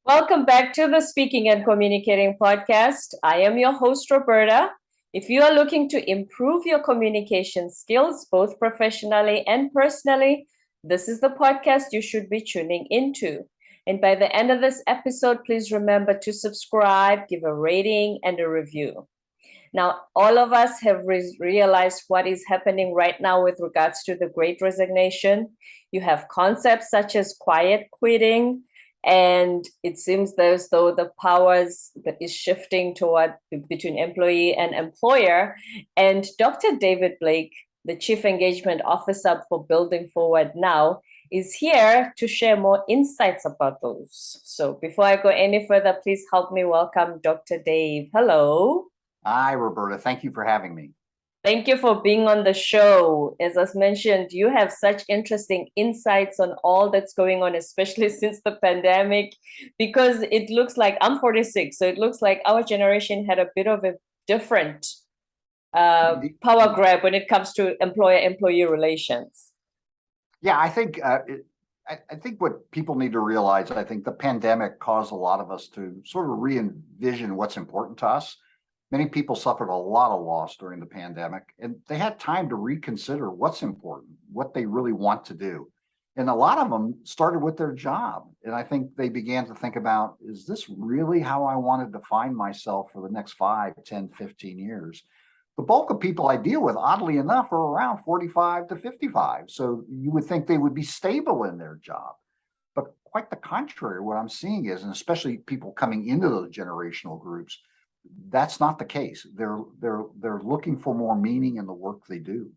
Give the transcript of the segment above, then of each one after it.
Welcome back to the Speaking and Communicating podcast. I am your host, Roberta. If you are looking to improve your communication skills, both professionally and personally, this is the podcast you should be tuning into. And by the end of this episode, please remember to subscribe, give a rating, and a review. Now, all of us have realized what is happening right now with regards to the Great Resignation. You have concepts such as quiet quitting, and it seems as though the powers that is shifting toward between employee and employer. And Dr. David Blake, the Chief Engagement Officer for Building Forward Now, is here to share more insights about those. So before I go any further, please help me welcome Dr. Dave. Hello. Hi, Roberta. Thank you for having me. Thank you for being on the show. As I mentioned, you have such interesting insights on all that's going on, especially since the pandemic, because it looks like I'm 46. So it looks like our generation had a bit of a different power grab when it comes to employer-employee relations. Yeah, I think what people need to realize, I think the pandemic caused a lot of us to sort of re-envision what's important to us. Many people suffered a lot of loss during the pandemic, and they had time to reconsider what's important, what they really want to do. And a lot of them started with their job. And I think they began to think about, is this really how I want to define myself for the next 5, 10, 15 years? The bulk of people I deal with, oddly enough, are around 45 to 55. So you would think they would be stable in their job. But quite the contrary, what I'm seeing is, and especially people coming into those generational groups, that's not the case. They're looking for more meaning in the work they do.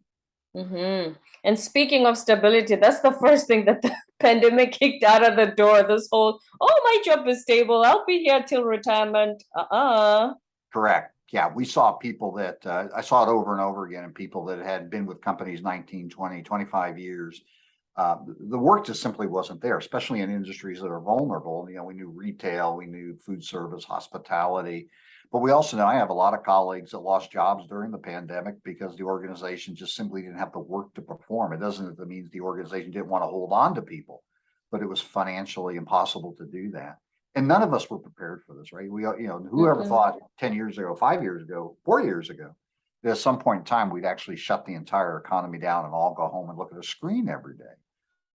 Mm-hmm. And speaking of stability, that's the first thing that the pandemic kicked out of the door. This whole, oh, my job is stable. I'll be here till retirement. Correct. Yeah, we saw people that I saw it over and over again, and people that had been with companies 19, 20, 25 years. The work just simply wasn't there, especially in industries that are vulnerable. You know, we knew retail, we knew food service, hospitality. But we also know I have a lot of colleagues that lost jobs during the pandemic because the organization just simply didn't have the work to perform. It doesn't mean the organization didn't want to hold on to people, but it was financially impossible to do that. And none of us were prepared for this, right? Whoever thought 10 years ago, 5 years ago, 4 years ago, that at some point in time, we'd actually shut the entire economy down and all go home and look at a screen every day.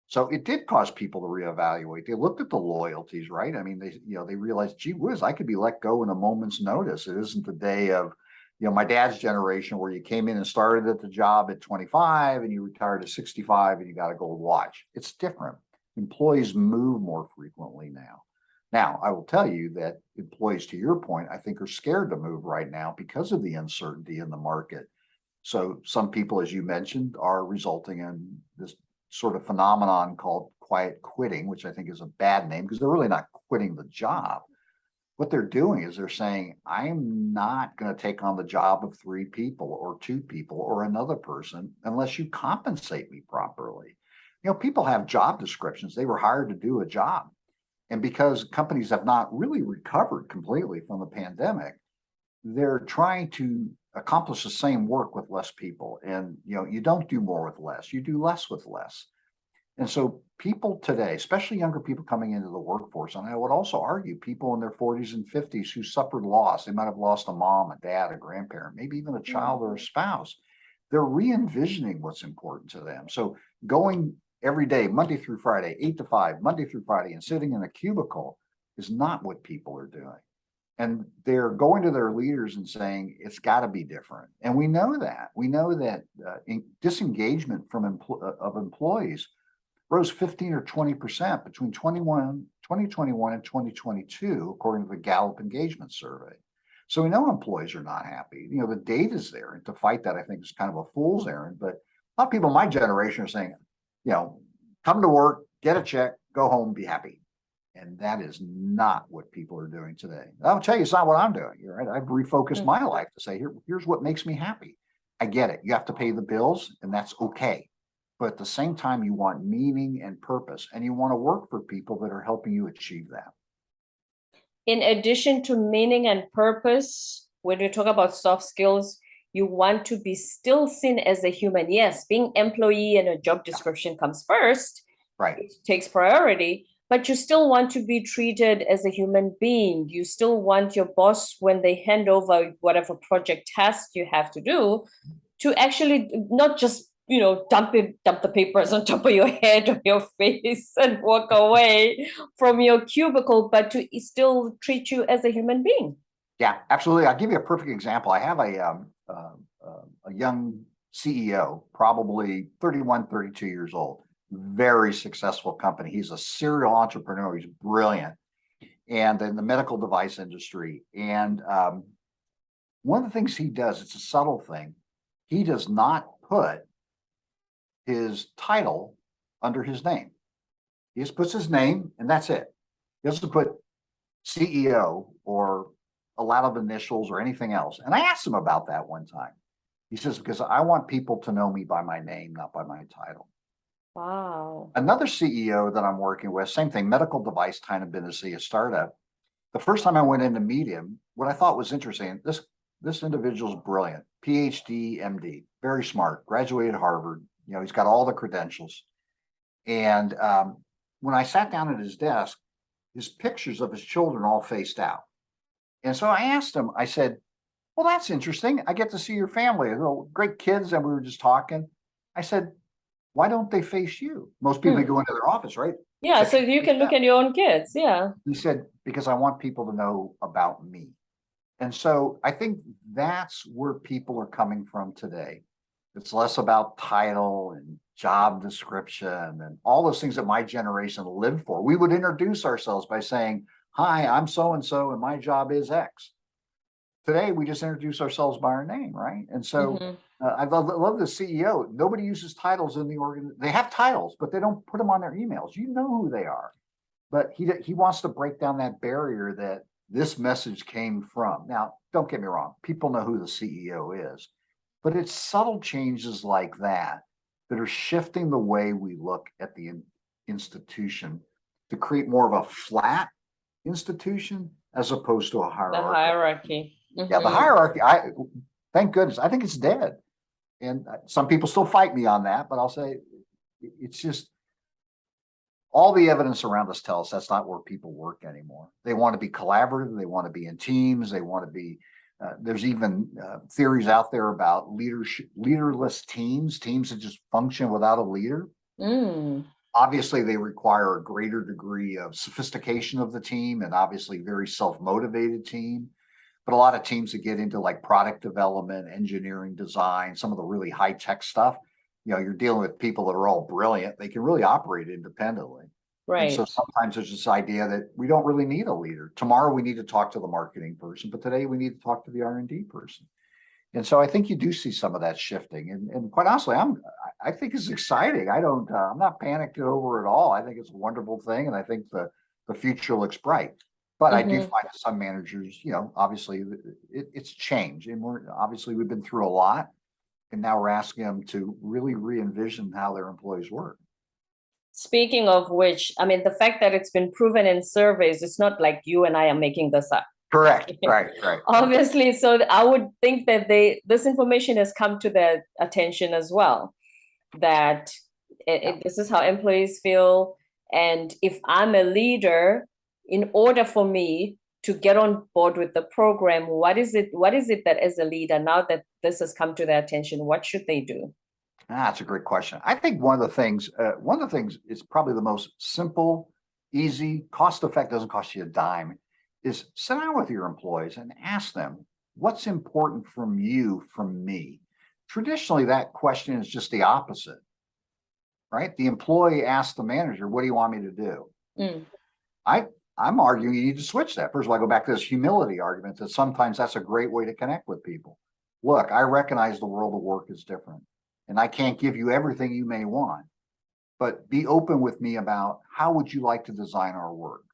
So it did cause people to reevaluate. They looked at the loyalties, right? I mean, they realized, gee whiz, I could be let go in a moment's notice. It isn't the day of, my dad's generation where you came in and started at the job at 25 and you retired at 65 and you got a gold watch. It's different. Employees move more frequently now. Now, I will tell you that employees, to your point, I think are scared to move right now because of the uncertainty in the market. So some people, as you mentioned, are resulting in this sort of phenomenon called quiet quitting, which I think is a bad name because they're really not quitting the job. What they're doing is they're saying, I'm not going to take on the job of 3 people or 2 people or another person unless you compensate me properly. People have job descriptions. They were hired to do a job. And because companies have not really recovered completely from the pandemic, they're trying to accomplish the same work with less people. And, you don't do more with less, you do less with less. And so people today, especially younger people coming into the workforce, and I would also argue people in their 40s and 50s who suffered loss, they might have lost a mom, a dad, a grandparent, maybe even a child or a spouse. They're re-envisioning what's important to them. So going every day, Monday through Friday, 8 to 5, Monday through Friday, and sitting in a cubicle is not what people are doing. And they're going to their leaders and saying, it's got to be different. And we know that. We know that disengagement from employees rose 15 or 20% between 2021 and 2022, according to the Gallup Engagement Survey. So we know employees are not happy. The data's there. And to fight that, I think, is kind of a fool's errand. But a lot of people in my generation are saying, come to work, get a check, go home, be happy. And that is not what people are doing today. I'll tell you, it's not what I'm doing. Right? I've refocused my life to say, here's what makes me happy. I get it. You have to pay the bills, and that's okay. But at the same time, you want meaning and purpose, and you want to work for people that are helping you achieve that. In addition to meaning and purpose, when we talk about soft skills, you want to be still seen as a human. Yes, being employee and a job description comes first. Right. It takes priority. but you still want to be treated as a human being. You still want your boss, when they hand over whatever project task you have to do, to actually not just, dump the papers on top of your head or your face and walk away from your cubicle, but to still treat you as a human being. Yeah, absolutely. I'll give you a perfect example. I have a young CEO, probably 31, 32 years old, very successful company. He's a serial entrepreneur. He's brilliant, and in the medical device industry. And one of the things he does, it's a subtle thing. He does not put his title under his name. He just puts his name, and that's it. He doesn't put CEO or a lot of initials or anything else. And I asked him about that one time. He says, because I want people to know me by my name, not by my title. Wow. Another CEO that I'm working with, same thing, medical device kind of business, a startup. The first time I went in to meet him, what I thought was interesting, this individual's brilliant, PhD, MD, very smart, graduated Harvard. He's got all the credentials. And when I sat down at his desk, his pictures of his children all faced out. And so I asked him, I said, well, that's interesting. I get to see your family, great kids. And we were just talking. I said, why don't they face you? Most people go into their office, right? Yeah, so you can look at your own kids. Yeah. He said, because I want people to know about me. And so I think that's where people are coming from today. It's less about title and job description and all those things that my generation lived for. We would introduce ourselves by saying, hi, I'm so-and-so, and my job is X. Today, we just introduce ourselves by our name, right? And so I love the CEO. Nobody uses titles in the organization. They have titles, but they don't put them on their emails. You know who they are. But he wants to break down that barrier that this message came from. Now, don't get me wrong. People know who the CEO is. But it's subtle changes like that that are shifting the way we look at the institution to create more of a flat institution as opposed to a hierarchy. The hierarchy. Yeah, the hierarchy, thank goodness, I think it's dead. And some people still fight me on that, but I'll say it's just all the evidence around us tells us that's not where people work anymore. They want to be collaborative. They want to be in teams. They want to be there's even theories out there about leaderless teams that just function without a leader. Obviously, they require a greater degree of sophistication of the team and obviously very self-motivated team. But a lot of teams that get into like product development, engineering, design, some of the really high-tech stuff, you're dealing with people that are all brilliant. They can really operate independently. Right. And so sometimes there's this idea that we don't really need a leader. Tomorrow we need to talk to the marketing person, but today we need to talk to the R&D person. And so I think you do see some of that shifting. And quite honestly, I think it's exciting. I'm not panicked over it all. I think it's a wonderful thing, and I think the future looks bright. But I do find that some managers, obviously it's change, and we've been through a lot, and now we're asking them to really re-envision how their employees work. Speaking of which, I mean, the fact that it's been proven in surveys, it's not like you and I are making this up. Correct. Right. Obviously, so I would think that this information has come to their attention as well, that this is how employees feel. And if I'm a leader, in order for me to get on board with the program, what is it that as a leader, now that this has come to their attention, what should they do? That's a great question. I think one of the things is probably the most simple, easy, cost-effective, doesn't cost you a dime, is sit down with your employees and ask them, what's important from you, from me? Traditionally, that question is just the opposite, right? The employee asks the manager, what do you want me to do? I'm arguing you need to switch that. First of all, I go back to this humility argument that sometimes that's a great way to connect with people. Look, I recognize the world of work is different, and I can't give you everything you may want, but be open with me about how would you like to design our work?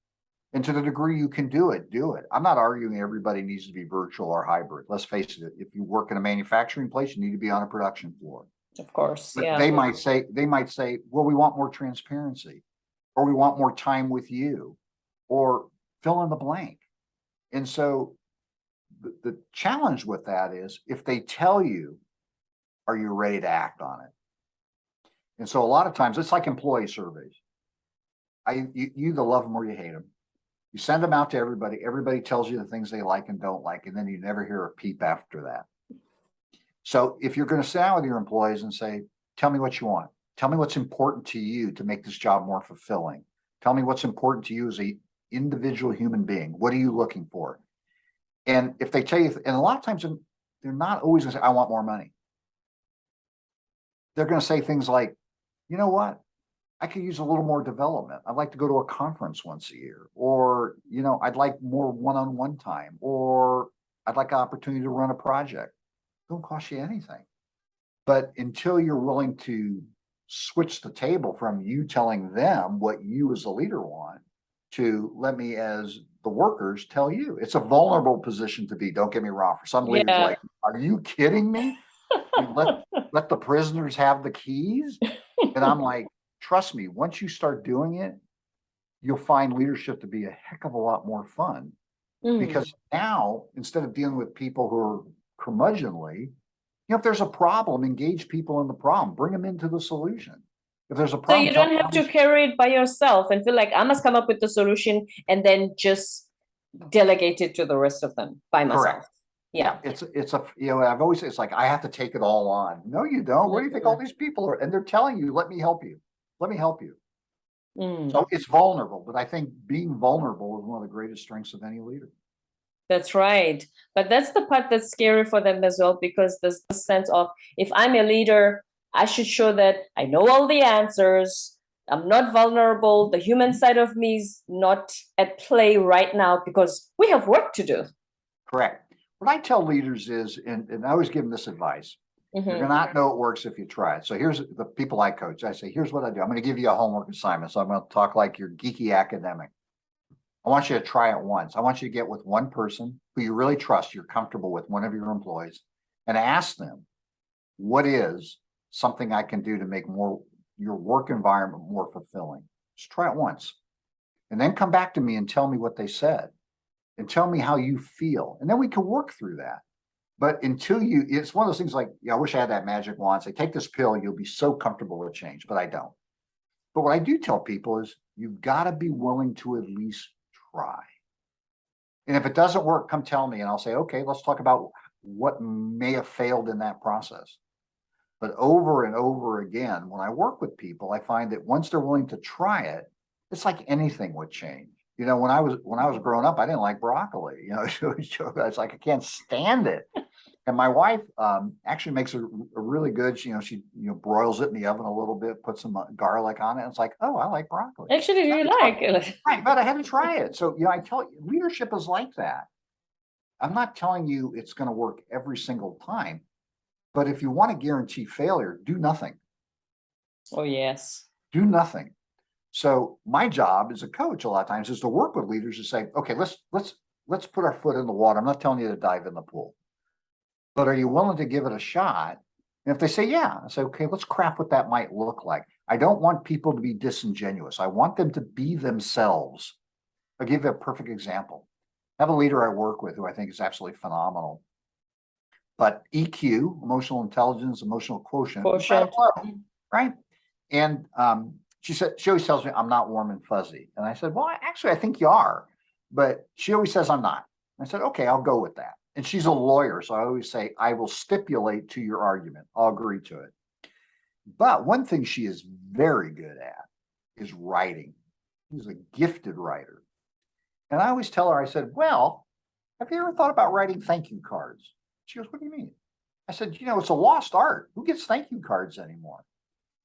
And to the degree you can do it, do it. I'm not arguing everybody needs to be virtual or hybrid. Let's face it, if you work in a manufacturing place, you need to be on a production floor. Of course, but yeah. They might say, well, we want more transparency, or we want more time with you, or fill in the blank. And so the challenge with that is if they tell you, are you ready to act on it? And so a lot of times it's like employee surveys. You either love them or you hate them. You send them out to everybody. Everybody tells you the things they like and don't like, and then you never hear a peep after that. So if you're going to sit down with your employees and say, tell me what you want. Tell me what's important to you to make this job more fulfilling. Tell me what's important to you as an individual human being. What are you looking for? And if they tell you, and a lot of times they're not always going to say, I want more money. They're going to say things like, you know what? I could use a little more development. I'd like to go to a conference once a year, or, I'd like more one-on-one time, or I'd like an opportunity to run a project. It don't cost you anything. But until you're willing to switch the table from you telling them what you as a leader want to let me as the workers tell you, it's a vulnerable position to be. Don't get me wrong. For some leaders, like, are you kidding me? Let the prisoners have the keys. And I'm like, trust me, once you start doing it, you'll find leadership to be a heck of a lot more fun. Because now, instead of dealing with people who are curmudgeonly, if there's a problem, engage people in the problem, bring them into the solution. If there's a problem, so you don't have to carry it by yourself and feel like I must come up with the solution and then just delegate it to the rest of them by myself. Correct. Yeah, it's I've always said, it's like I have to take it all on. No, you don't. What do you think all these people are? And they're telling you, let me help you. Let me help you. So it's vulnerable, but I think being vulnerable is one of the greatest strengths of any leader. That's right. But that's the part that's scary for them as well, because there's the sense of, if I'm a leader, I should show that I know all the answers. I'm not vulnerable. The human side of me is not at play right now because we have work to do. Correct. What I tell leaders is, and I always give them this advice, you're going to not know it works if you try it. So here's the people I coach. I say, here's what I do. I'm going to give you a homework assignment. So I'm going to talk like you're geeky academic. I want you to try it once. I want you to get with one person who you really trust, you're comfortable with, one of your employees, and ask them, what is something I can do to make your work environment more fulfilling? Just try it once. And then come back to me and tell me what they said. And tell me how you feel. And then we can work through that. But until it's one of those things like, I wish I had that magic wand. Say, take this pill, you'll be so comfortable with change, but I don't. But what I do tell people is you've got to be willing to at least try. And if it doesn't work, come tell me and I'll say, okay, let's talk about what may have failed in that process. But over and over again, when I work with people, I find that once they're willing to try it, it's like anything with change. When I was growing up, I didn't like broccoli. It's like I can't stand it. And my wife actually makes a really good. She broils it in the oven a little bit, put some garlic on it. And it's like, oh, I like broccoli. Actually, do you like it? Right, but I had to try it. So I tell you, leadership is like that. I'm not telling you it's going to work every single time, but if you want to guarantee failure, do nothing. Oh yes. Do nothing. So my job as a coach a lot of times is to work with leaders to say, okay, let's put our foot in the water. I'm not telling you to dive in the pool, but are you willing to give it a shot? And if they say, yeah, I say, okay, let's craft what that might look like. I don't want people to be disingenuous. I want them to be themselves. I'll give you a perfect example. I have a leader I work with who I think is absolutely phenomenal, but EQ, emotional intelligence, emotional quotient, right? And she always tells me I'm not warm and fuzzy. And I said, well, actually, I think you are. But she always says I'm not. I said, okay, I'll go with that. And she's a lawyer. So I always say, I will stipulate to your argument. I'll agree to it. But one thing she is very good at is writing. She's a gifted writer. And I always tell her, I said, well, have you ever thought about writing thank you cards? She goes, what do you mean? I said, it's a lost art. Who gets thank you cards anymore?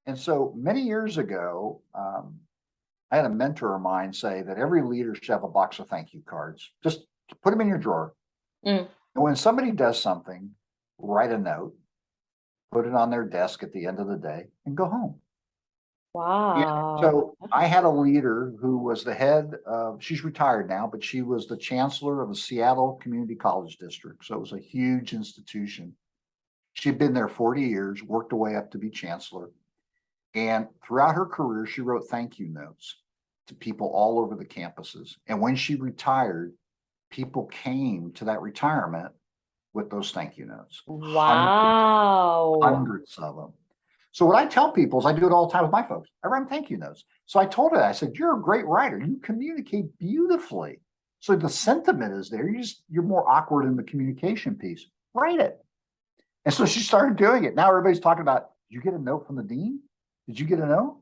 And so many years ago, I had a mentor of mine say that every leader should have a box of thank you cards. Just put them in your drawer. And when somebody does something, write a note, put it on their desk at the end of the day, and go home. Wow. And so I had a leader who was the head of, she's retired now, but she was the chancellor of the Seattle Community College District. So it was a huge institution. She'd been there 40 years, worked her way up to be chancellor. And throughout her career, she wrote thank you notes to people all over the campuses. And when she retired, people came to that retirement with those thank you notes. Wow. Hundreds of them. So what I tell people is I do it all the time with my folks. I write thank you notes. So I told her, I said, you're a great writer. You communicate beautifully. So the sentiment is there. You're more awkward in the communication piece. Write it. And so she started doing it. Now everybody's talking about, did you get a note from the dean? Did you get a note?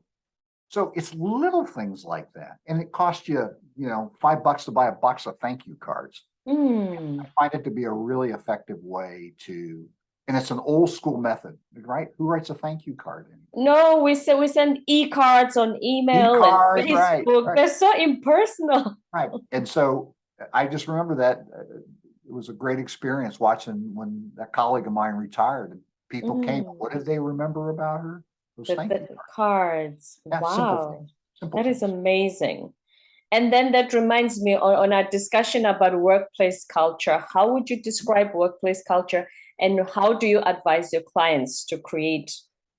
So it's little things like that. And it costs you, $5 to buy a box of thank you cards. I find it to be a really effective way to, and it's an old school method, right? Who writes a thank you card? No, we send e-cards on email E-cards, and Facebook. right. They're so impersonal. Right. And so I just remember that it was a great experience watching when that colleague of mine retired and people came. What did they remember about her? Those thank you The cards. Yeah, Wow. simple things. That is amazing. And then that reminds me on our discussion about workplace culture. How would you describe workplace culture and how do you advise your clients to create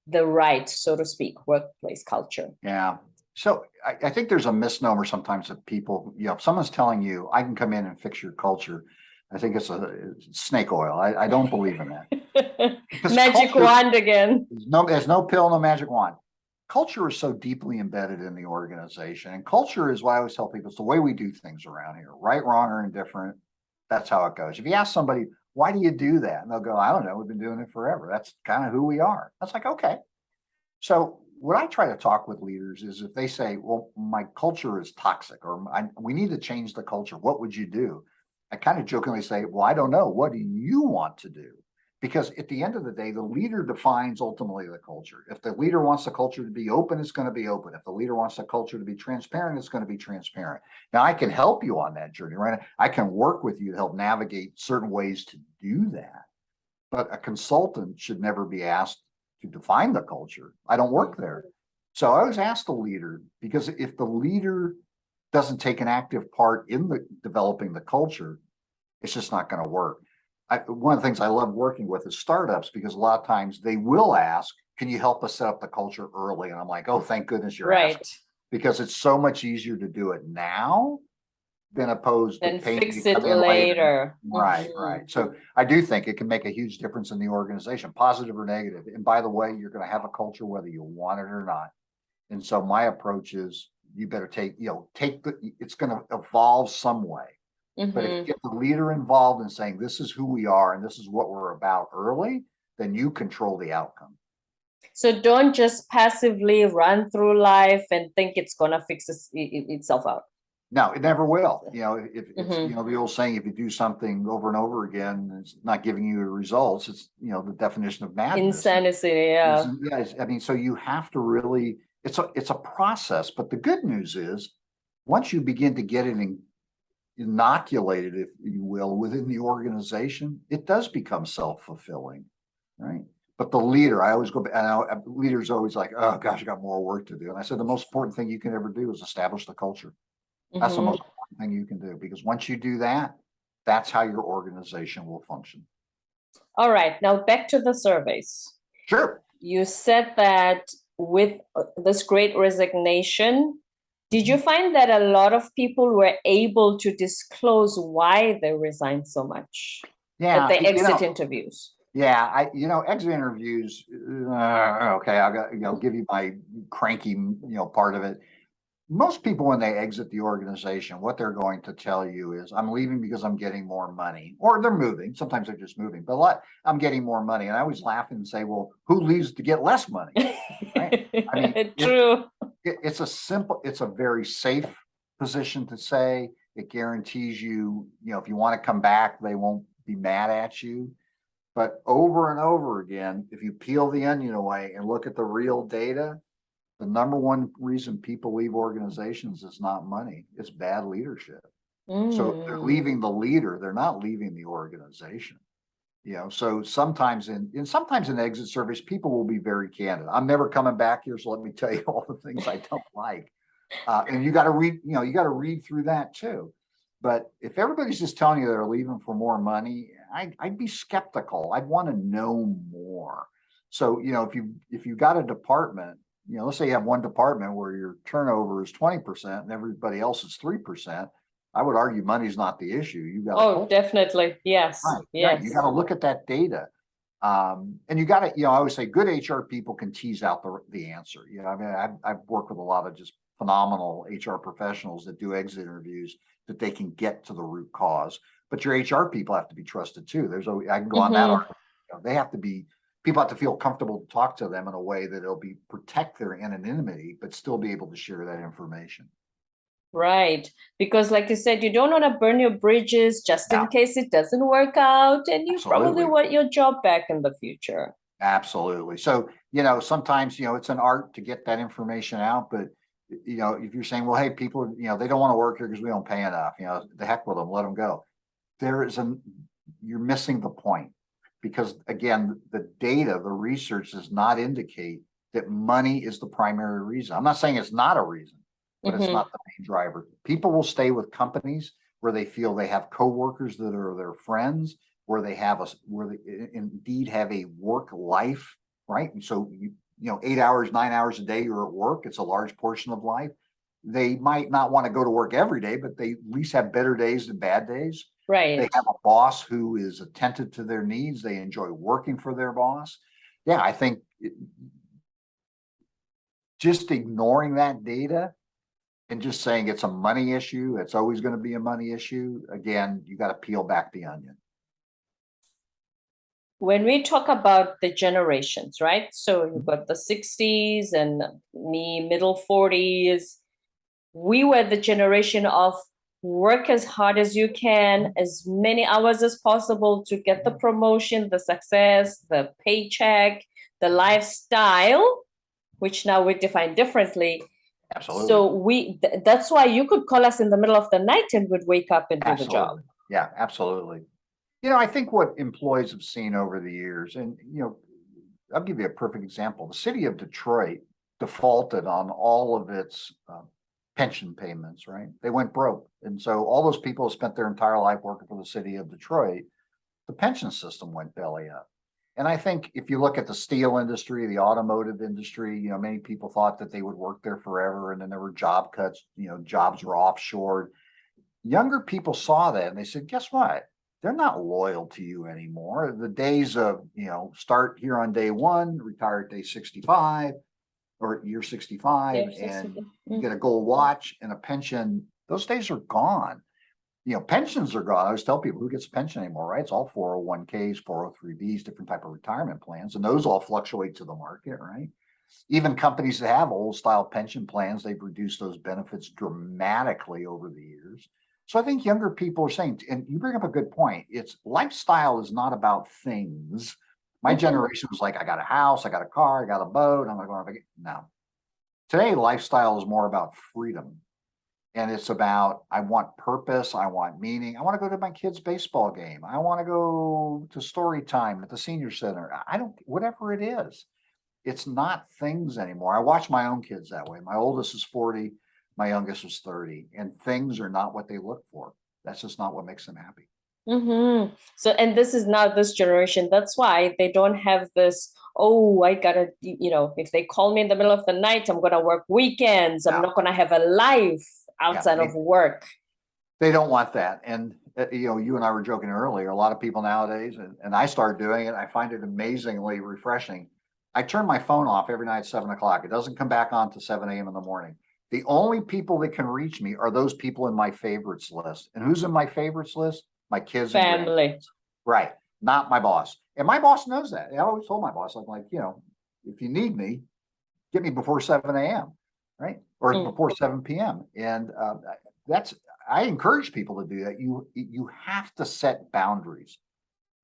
the right, so to speak, workplace culture? Yeah. So I think there's a misnomer sometimes that people, if someone's telling you, I can come in and fix your culture, I think it's snake oil. I don't believe in that. Magic wand again. There's no pill, no magic wand. Culture is so deeply embedded in the organization. And culture is why I always tell people it's the way we do things around here, right, wrong, or indifferent. That's how it goes. If you ask somebody, why do you do that? And they'll go, I don't know. We've been doing it forever. That's kind of who we are. That's like, okay. So what I try to talk with leaders is if they say, well, my culture is toxic or we need to change the culture, what would you do? I kind of jokingly say, well, I don't know. What do you want to do? Because at the end of the day, the leader defines ultimately the culture. If the leader wants the culture to be open, it's going to be open. If the leader wants the culture to be transparent, it's going to be transparent. Now, I can help you on that journey, right? I can work with you to help navigate certain ways to do that. But a consultant should never be asked to define the culture. I don't work there. So I always ask the leader, because if the leader doesn't take an active part in the developing the culture, it's just not going to work. One of the things I love working with is startups, because a lot of times they will ask, can you help us set up the culture early? And I'm like, oh, thank goodness you're asking, because it's so much easier to do it now than opposed to fix it later. Right. So I do think it can make a huge difference in the organization, positive or negative. And by the way, you're going to have a culture whether you want it or not. And so my approach is you better it's going to evolve some way. But if you get the leader involved in saying, this is who we are and this is what we're about early, then you control the outcome. So don't just passively run through life and think it's going to fix itself out. No, it never will. If it's, the old saying, if you do something over and over again, it's not giving you results. It's, the definition of madness. Insanity, yeah. I mean, so you have to really, it's a process, but the good news is once you begin to get it inoculated, if you will, within the organization, it does become self-fulfilling, right? But the leader, I always go back, and leaders always like, oh gosh, I got more work to do. And I said, the most important thing you can ever do is establish the culture. That's the most important thing you can do, because once you do that, that's how your organization will function. All right, now back to the surveys. Sure. You said that with this great resignation, did you find that a lot of people were able to disclose why they resigned so much? Yeah. At the exit interviews. Yeah, exit interviews. Okay, I'll give you my cranky, part of it. Most people, when they exit the organization, what they're going to tell you is, I'm leaving because I'm getting more money, or they're moving. Sometimes they're just moving, but I'm getting more money. And I always laugh and say, well, who leaves to get less money? Right? I mean, true. It's a very safe position to say. It guarantees you, if you want to come back, they won't be mad at you. But over and over again, if you peel the onion away and look at the real data, the number one reason people leave organizations is not money, it's bad leadership. So they're leaving the leader, they're not leaving the organization. So sometimes in exit surveys, people will be very candid. I'm never coming back here, so let me tell you all the things I don't like. And you got to read through that too. But if everybody's just telling you they're leaving for more money, I'd be skeptical. I'd want to know more. So, if you got a department, let's say you have one department where your turnover is 20% and everybody else is 3%. I would argue money's not the issue. You got definitely. Yes. Right. Yes. Right. You got to look at that data. And you got to, I always say good HR people can tease out the answer. I mean, I've worked with a lot of just phenomenal HR professionals that do exit interviews that they can get to the root cause. But your HR people have to be trusted too. I can go on that article. They have to be, people have to feel comfortable to talk to them in a way that it'll protect their anonymity, but still be able to share that information. Right. Because like you said, you don't want to burn your bridges just in case it doesn't work out, and you probably want your job back in the future. Absolutely. So, sometimes, it's an art to get that information out, but if you're saying, well, hey, people, they don't want to work here because we don't pay enough, the heck with them, let them go. You're missing the point, because again, the data, the research does not indicate that money is the primary reason. I'm not saying it's not a reason, but it's not the main driver. People will stay with companies where they feel they have coworkers that are their friends, where they indeed have a work life, right? And so 8 hours, 9 hours a day you're at work. It's a large portion of life. They might not want to go to work every day, but they at least have better days than bad days. Right. They have a boss who is attentive to their needs. They enjoy working for their boss. Yeah, I think just ignoring that data and just saying it's a money issue, it's always going to be a money issue. Again, you got to peel back the onion. When we talk about the generations, right? So you've got the 60s and me, middle 40s. We were the generation of work as hard as you can, as many hours as possible to get the promotion, the success, the paycheck, the lifestyle, which now we define differently. Absolutely. So that's why you could call us in the middle of the night and would wake up and do the job. Yeah, absolutely. I think what employees have seen over the years, and, I'll give you a perfect example. The city of Detroit defaulted on all of its pension payments, right? They went broke. And so all those people who spent their entire life working for the city of Detroit, the pension system went belly up. And I think if you look at the steel industry, the automotive industry, many people thought that they would work there forever. And then there were job cuts, jobs were offshored. Younger people saw that and they said, guess what? They're not loyal to you anymore. The days of, start here on day 1, retire at day 65 or year 65, and you get a gold watch and a pension. Those days are gone. Pensions are gone. I always tell people, who gets a pension anymore, right? It's all 401ks, 403bs, different type of retirement plans. And those all fluctuate to the market, right? Even companies that have old style pension plans, they've reduced those benefits dramatically over the years. So I think younger people are saying, and you bring up a good point, it's lifestyle is not about things. My generation was like, I got a house, I got a car, I got a boat, I'm going to go on vacation. No. Today, lifestyle is more about freedom. And it's about, I want purpose, I want meaning. I want to go to my kid's baseball game. I want to go to story time at the senior center. Whatever it is. It's not things anymore. I watch my own kids that way. My oldest is 40. My youngest is 30, and things are not what they look for. That's just not what makes them happy. So, and this is not this generation. That's why they don't have this, I gotta, if they call me in the middle of the night, I'm gonna work weekends. I'm not gonna have a life outside of work. They don't want that. And, you and I were joking earlier, a lot of people nowadays, and I started doing it, I find it amazingly refreshing. I turn my phone off every night at 7 o'clock. It doesn't come back on to 7 a.m. in the morning. The only people that can reach me are those people in my favorites list. And who's in my favorites list? My kids and family. Right. Not my boss. And my boss knows that. I always told my boss, I'm like, if you need me, get me before 7 a.m. Right. Or before 7 p.m. And I encourage people to do that. You have to set boundaries.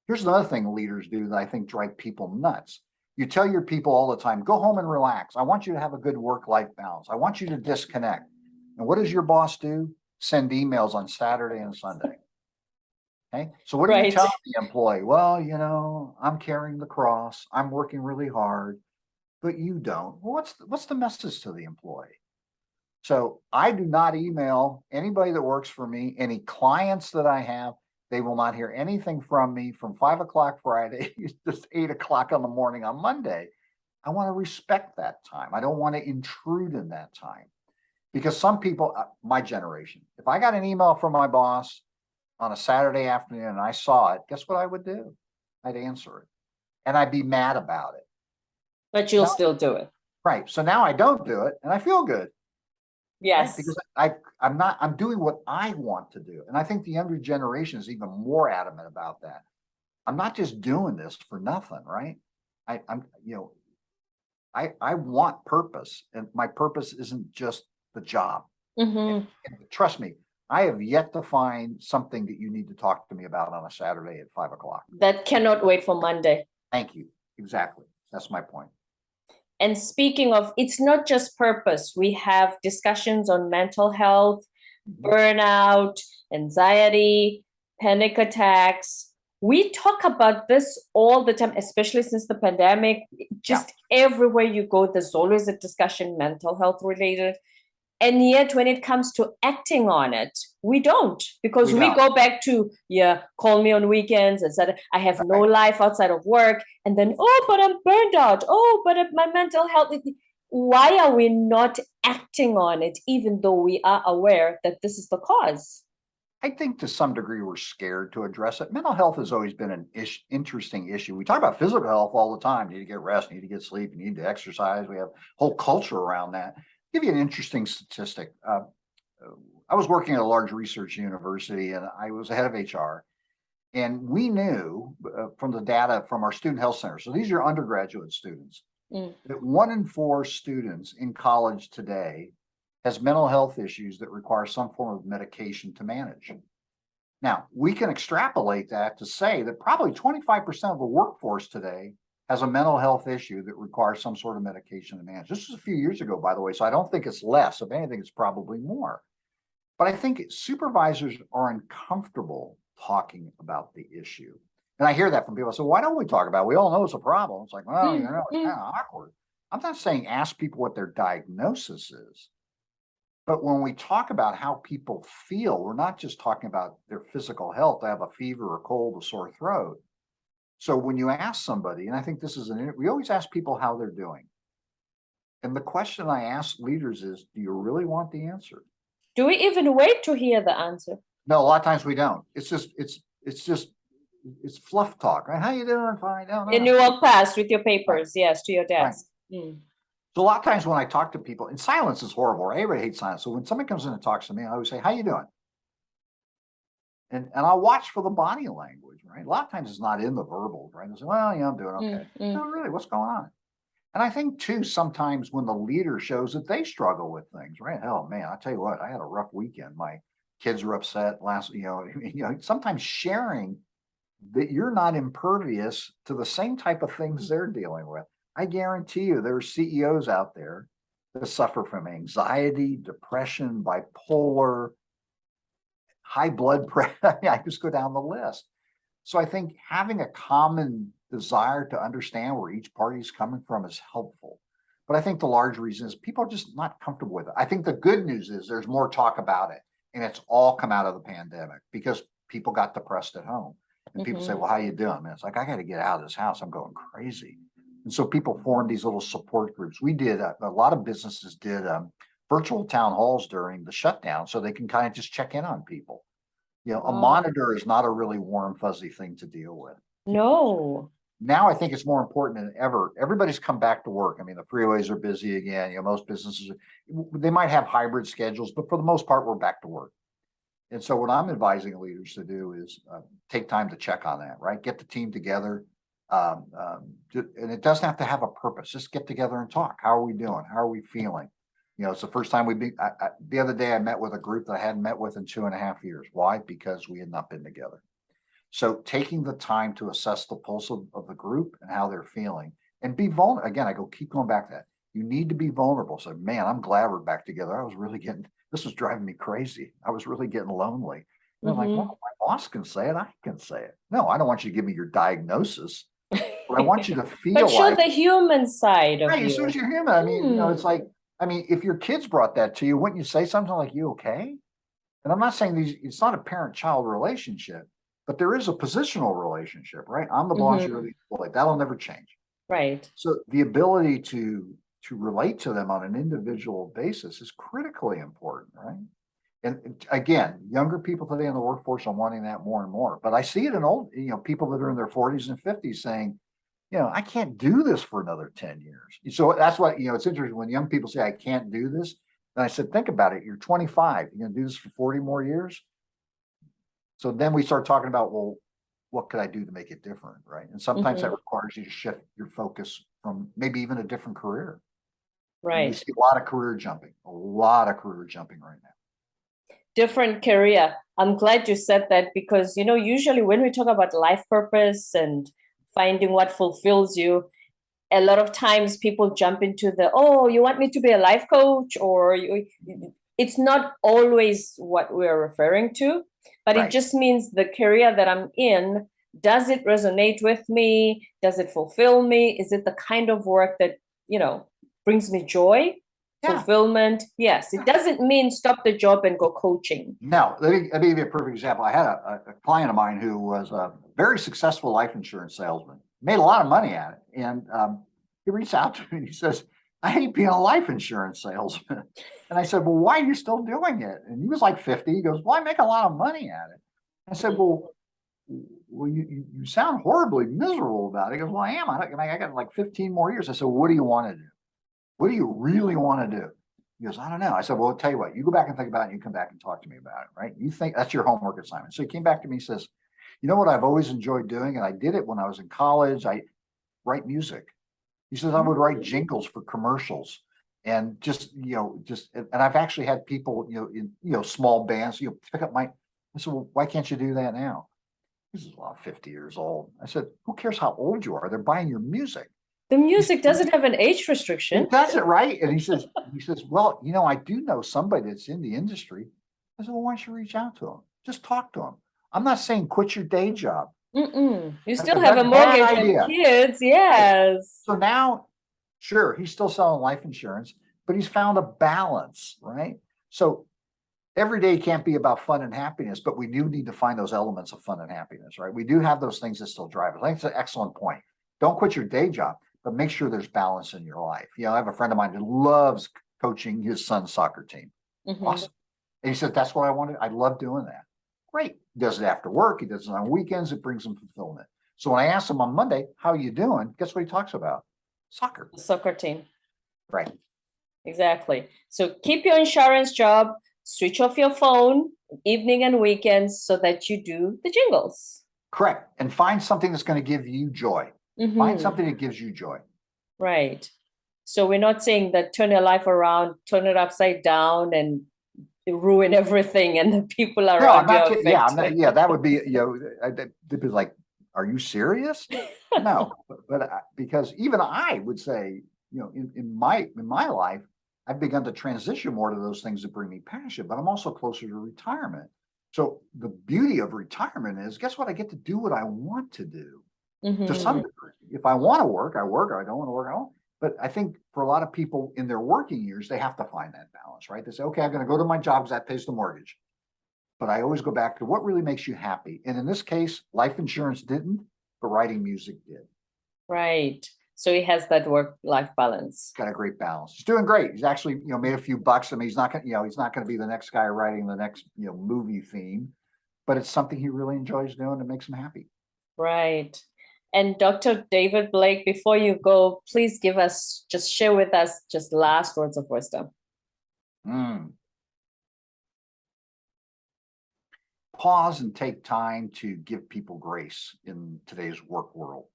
Here's another thing leaders do that I think drive people nuts. You tell your people all the time, go home and relax. I want you to have a good work-life balance. I want you to disconnect. And what does your boss do? Send emails on Saturday and Sunday. Okay. So what do you tell the employee? Well, I'm carrying the cross. I'm working really hard, but you don't. Well, what's the message to the employee? So I do not email anybody that works for me, any clients that I have. They will not hear anything from me from 5 o'clock Friday, just 8 o'clock in the morning on Monday. I want to respect that time. I don't want to intrude in that time. Because some people, my generation, if I got an email from my boss on a Saturday afternoon and I saw it, guess what I would do? I'd answer it. And I'd be mad about it. But you'll still do it. Right. So now I don't do it and I feel good. right? Yes. Because I'm doing what I want to do. And I think the younger generation is even more adamant about that. I'm not just doing this for nothing, right? I'm, I want purpose, and my purpose isn't just the job. Hmm. And trust me, I have yet to find something that you need to talk to me about on a Saturday at 5 o'clock. That cannot wait for Monday. Thank you. Exactly. That's my point. And speaking of, it's not just purpose. We have discussions on mental health, Mhm. burnout, anxiety, panic attacks. We talk about this all the time, especially since the pandemic. Yeah, Just everywhere you go, there's always a discussion, mental health related. And yet, when it comes to acting on it, we don't, we because we don't. go back to, yeah, call me on weekends and said, I have no Right. life outside of work. And then, oh, but I'm burned out. Oh, but my mental health. Why are we not acting on it, even though we are aware that this is the cause? I think to some degree we're scared to address it. Mental health has always been an interesting issue. We talk about physical health all the time. You need to get rest, you need to get sleep, you need to exercise. We have a whole culture around that. I'll give you an interesting statistic. I was working at a large research university and I was the head of HR. And we knew from the data from our student health center, so these are undergraduate students, Mm. that 1 in 4 students in college today has mental health issues that require some form of medication to manage. Now, we can extrapolate that to say that probably 25% of the workforce today has a mental health issue that requires some sort of medication to manage. This was a few years ago, by the way, so I don't think it's less. If anything, it's probably more. But I think supervisors are uncomfortable talking about the issue. And I hear that from people. So why don't we talk about it? We all know it's a problem. It's like, well, Mm, it's mm. kind of awkward. I'm not saying ask people what their diagnosis is. But when we talk about how people feel, we're not just talking about their physical health. They have a fever, a cold, a sore throat. So when you ask somebody, and I think this is we always ask people how they're doing. And the question I ask leaders is, do you really want the answer? Do we even wait to hear the answer? No, a lot of times we don't. It's fluff talk, right? How you doing? Fine. No, And no. you walk past with your Right, papers, yes, to your right. desk. Mm. So a lot of times when I talk to people, and silence is horrible, right? Everybody hates silence. So when somebody comes in and talks to me, I always say, how you doing? And I'll watch for the body language, right? A lot of times it's not in the verbal, right? I say, well, yeah, I'm doing okay. Mm, mm. No, really, what's going on? And I think too, sometimes when the leader shows that they struggle with things, right? Hell, man, I tell you what, I had a rough weekend. My kids were upset last, sometimes sharing that you're not impervious to the same type of things they're dealing with. I guarantee you there are CEOs out there that suffer from anxiety, depression, bipolar, high blood pressure. I just go down the list. So I think having a common desire to understand where each party is coming from is helpful. But I think the large reason is people are just not comfortable with it. I think the good news is there's more talk about it, and it's all come out of the pandemic because people got depressed at home. And people say, well, how you doing? And it's like, I got to get out of this house. I'm going crazy. And so people formed these little support groups. We did, a lot of businesses did virtual town halls during the shutdown so they can kind of just check in on people. A Wow. monitor is not a really warm, fuzzy thing to deal with. No. Now I think it's more important than ever. Everybody's come back to work. I mean, the freeways are busy again. Most businesses, they might have hybrid schedules, but for the most part, we're back to work. And so what I'm advising leaders to do is take time to check on that, right? Get the team together. And it doesn't have to have a purpose. Just get together and talk. How are we doing? How are we feeling? It's the first time the other day I met with a group that I hadn't met with in 2.5 years. Why? Because we had not been together. So taking the time to assess the pulse of the group and how they're feeling and be vulnerable. Again, keep going back to that. You need to be vulnerable. So, man, I'm glad we're back together. This was driving me crazy. I was really getting lonely. And I'm like, well, my boss can say it. I can say it. No, I don't want you to give me your diagnosis, but I want you to feel But show like, the human side of right, as soon you. as you're human. I mean, it's Hmm. like, if your kids brought that to you, wouldn't you say something like, you okay? And I'm not saying it's not a parent-child relationship, but there is a positional relationship, right? I'm the boss, you're the employee. That'll never change. Right. So the ability to relate to them on an individual basis is critically important, right? And again, younger people today in the workforce are wanting that more and more. But I see it in old, people that are in their 40s and 50s saying, I can't do this for another 10 years. So that's what, it's interesting when young people say, I can't do this. And I said, think about it. You're 25. You're going to do this for 40 more years. So then we start talking about, well, what could I do to make it different, right? And sometimes that requires you to shift your focus from maybe even a different career. And we Right. see a lot of career jumping right now. Different career. I'm glad you said that because, usually when we talk about life purpose and finding what fulfills you, a lot of times people jump into oh, you want me to be a life coach, or it's not always what we're referring to, but it just means the career that I'm in, does it resonate with me? Does it fulfill me? Is it the kind of work that, brings me joy? Fulfillment. Yes. It doesn't mean stop the job and go coaching. No, let me give you a perfect example. I had a client of mine who was a very successful life insurance salesman, made a lot of money at it. And he reached out to me and he says, I hate being a life insurance salesman. And I said, well, why are you still doing it? And he was like 50. He goes, well, I make a lot of money at it. I said, well, you sound horribly miserable about it. He goes, well, I am. I got like 15 more years. I said, well, what do you want to do? What do you really want to do? He goes, I don't know. I said, well, I'll tell you what, you go back and think about it and you come back and talk to me about it, right? You think that's your homework assignment. So he came back to me and says, you know what I've always enjoyed doing? And I did it when I was in college. I write music. He says, I would write jingles for commercials and and I've actually had people, in, small bands, pick up I said, well, why can't you do that now? He says, well, I'm 50 years old. I said, who cares how old you are? They're buying your music. The music doesn't have an age restriction. It doesn't, right? And he says, well, I do know somebody that's in the industry. I said, well, why don't you reach out to him? Just talk to him. I'm not saying quit your day job. You still have a mortgage and kids. Yes. So now, sure, he's still selling life insurance, but he's found a balance, right? So every day can't be about fun and happiness, but we do need to find those elements of fun and happiness, right? We do have those things that still drive us. I think it's an excellent point. Don't quit your day job, but make sure there's balance in your life. I have a friend of mine who loves coaching his son's soccer team. Awesome. And he said, that's what I wanted. I love doing that. Great. He does it after work. He does it on weekends. It brings him fulfillment. So when I asked him on Monday, how are you doing? Guess what he talks about? Soccer. The soccer team. Right. Exactly. So keep your insurance job, switch off your phone evening and weekends so that you do the jingles. Correct. And find something that's going to give you joy. Find something that gives you joy. Right. So we're not saying that turn your life around, turn it upside down and ruin everything and the people around you. Yeah, that would be, they'd be like, are you serious? No, but because even I would say, in my life, I've begun to transition more to those things that bring me passion, but I'm also closer to retirement. So the beauty of retirement is, guess what? I get to do what I want to do. To some degree. If I want to work, I work. If I don't want to work, I don't. But I think for a lot of people in their working years, they have to find that balance, right? They say, okay, I'm going to go to my job because that pays the mortgage. But I always go back to what really makes you happy. And in this case, life insurance didn't, but writing music did. Right. So he has that work-life balance. Got a great balance. He's doing great. He's actually, made a few bucks. I mean, he's not going to be the next guy writing the next, movie theme, but it's something he really enjoys doing and makes him happy. Right. And Dr. David Blake, before you go, please share with us just last words of wisdom. Pause and take time to give people grace in today's work world.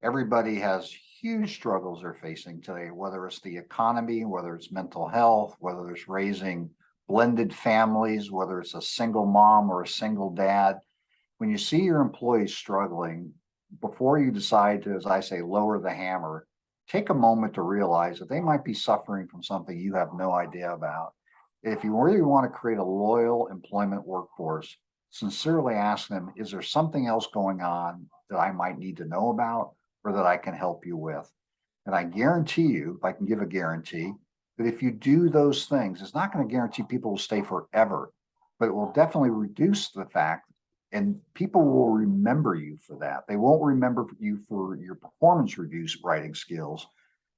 Everybody has huge struggles they're facing today, whether it's the economy, whether it's mental health, whether it's raising blended families, whether it's a single mom or a single dad. When you see your employees struggling, before you decide to, as I say, lower the hammer, take a moment to realize that they might be suffering from something you have no idea about. If you really want to create a loyal employment workforce, sincerely ask them, is there something else going on that I might need to know about or that I can help you with? And I guarantee you, if I can give a guarantee, that if you do those things, it's not going to guarantee people will stay forever, but it will definitely reduce the fact. And people will remember you for that. They won't remember you for your performance reviews writing skills,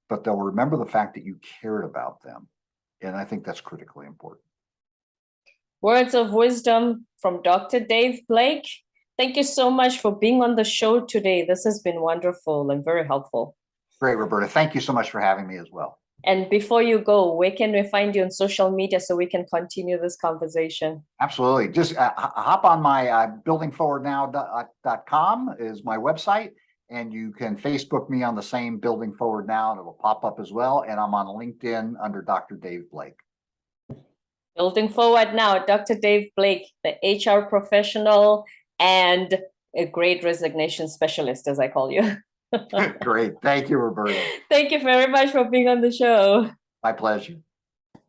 but they'll remember the fact that you cared about them. And I think that's critically important. Words of wisdom from Dr. Dave Blake. Thank you so much for being on the show today. This has been wonderful and very helpful. Great, Roberta. Thank you so much for having me as well. And before you go, where can we find you on social media so we can continue this conversation? Absolutely. Just hop on my buildingforwardnow.com is my website. And you can Facebook me on the same Building Forward Now, and it'll pop up as well. And I'm on LinkedIn under Dr. Dave Blake. Building Forward Now, Dr. Dave Blake, the HR professional and a great resignation specialist, as I call you. Great. Thank you, Roberta. Thank you very much for being on the show. My pleasure.